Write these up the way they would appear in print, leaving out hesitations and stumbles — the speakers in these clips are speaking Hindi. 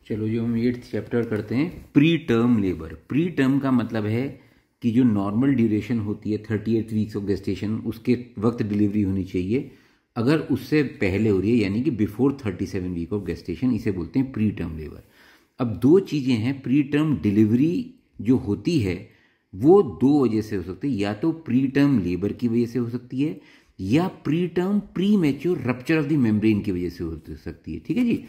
चलो जो हम 8th चैप्टर करते हैं, pre term labour. Pre term का मतलब है कि जो नॉर्मल ड्यूरेशन होती है 38 वीक्स ऑफ गेस्टेशन, उसके वक्त डिलीवरी होनी चाहिए। अगर उससे पहले हो रही है यानी कि बिफोर 37 वीक ऑफ गेस्टेशन, इसे बोलते हैं प्री टर्म लेबर। अब दो चीज़ें हैं, प्री टर्म डिलीवरी जो होती है वो दो वजह से हो सकती है, या तो प्री टर्म लेबर की वजह से हो सकती है या pre term pre mature rupture of the membrane की वजह से हो सकती है। ठीक है जी।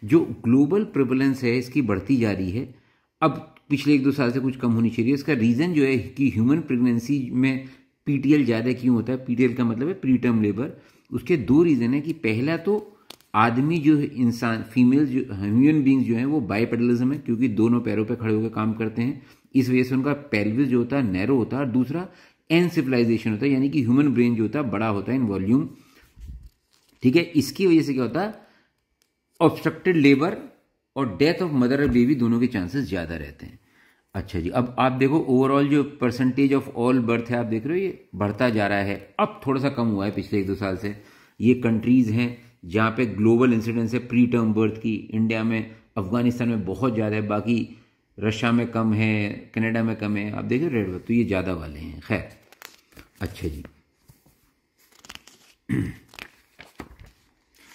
जो ग्लोबल प्रेवलेंस है इसकी बढ़ती जा रही है, अब पिछले 1-2 साल से कुछ कम होनी चाहिए। इसका रीज़न जो है कि ह्यूमन प्रेगनेंसी में पीटीएल ज़्यादा क्यों होता है, पीटीएल का मतलब है प्री टर्म लेबर। उसके दो रीज़न है कि पहला तो आदमी जो इंसान फीमेल जो ह्यूमन बींग्स जो हैं वो बाइपेडलिज्म है, क्योंकि दोनों पैरों पे खड़े होकर काम करते हैं, इस वजह से उनका पेल्विस जो होता है नैरो होता है। और दूसरा एनसेफलाइजेशन होता है, यानी कि ह्यूमन ब्रेन जो होता है बड़ा होता है इन वॉल्यूम। ठीक है, इसकी वजह से क्या होता है, ऑब्स्ट्रक्टेड लेबर और डेथ ऑफ मदर और बेबी दोनों के चांसेस ज़्यादा रहते हैं। अच्छा जी, अब आप देखो ओवरऑल जो परसेंटेज ऑफ ऑल बर्थ है, आप देख रहे हो ये बढ़ता जा रहा है। अब थोड़ा सा कम हुआ है पिछले 1-2 साल से। ये कंट्रीज़ हैं जहाँ पे ग्लोबल इंसिडेंस है प्री टर्म बर्थ की। इंडिया में, अफगानिस्तान में बहुत ज़्यादा है, बाकी रशिया में कम है, कनाडा में कम है। आप देखो रेड बर्थ तो ये ज़्यादा वाले हैं। खैर, अच्छा जी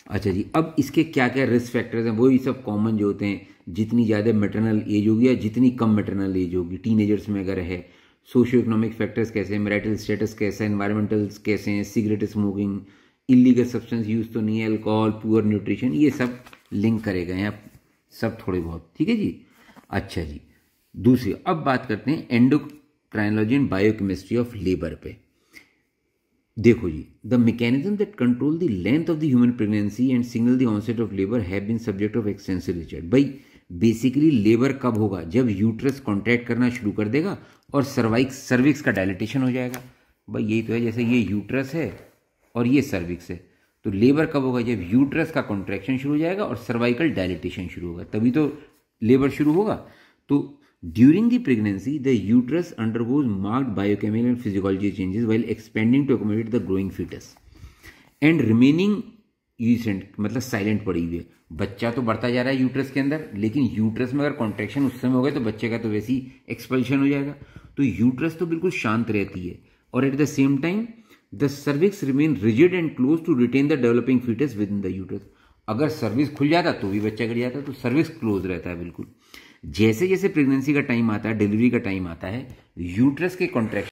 अच्छा जी, अब इसके क्या क्या रिस्क फैक्टर्स हैं, वही सब कॉमन जो होते हैं। जितनी ज़्यादा मैटरनल एज होगी या जितनी कम मैटरनल एज होगी, टीनेजर्स में अगर है, सोशियो इकोनॉमिक फैक्टर्स कैसे हैं, मैरिटल स्टेटस कैसा है, एनवायरमेंटल कैसे हैं, cigarette smoking, illegal substance use तो नहीं है, अल्कोहल, पुअर न्यूट्रिशन, ये सब लिंक करे गए हैं सब थोड़े बहुत। ठीक है जी। अच्छा जी, दूसरी अब बात करते हैं endocrinology and biochemistry of labour पे। देखो जी, the mechanism that control the length of the human pregnancy and signal the onset of labour have been subject of extensive research. भाई बेसिकली लेबर कब होगा, जब यूट्रस कॉन्ट्रैक्ट करना शुरू कर देगा और सर्विक्स का डायलिटेशन हो जाएगा। भाई यही तो है, जैसे ये यूट्रस है और ये सर्विक्स है, तो लेबर कब होगा, जब यूट्रस का कॉन्ट्रैक्शन शुरू हो जाएगा और सर्वाइकल डायलिटेशन शुरू होगा, तभी तो लेबर शुरू होगा। तो during the pregnancy the uterus undergoes marked biochemical and physiology changes while expending to accommodate the growing foetus and remaining quiescent, मतलब साइलेंट पड़ी हुई है। बच्चा तो बढ़ता जा रहा है यूट्रस के अंदर, लेकिन यूट्रस में अगर कॉन्ट्रैक्शन उस समय हो गया तो बच्चे का तो वैसे ही एक्सपल्शन हो जाएगा। तो यूट्रस तो बिल्कुल शांत रहती है, और at the same time the cervix remain rigid and close to retain the developing foetus within the uterus. अगर सर्विक्स खुल जाता तो भी बच्चा गिर जाता, तो सर्विक्स क्लोज रहता है बिल्कुल। जैसे जैसे प्रेगनेंसी का टाइम आता है, डिलीवरी का टाइम आता है, यूट्रस के कॉन्ट्रैक्शन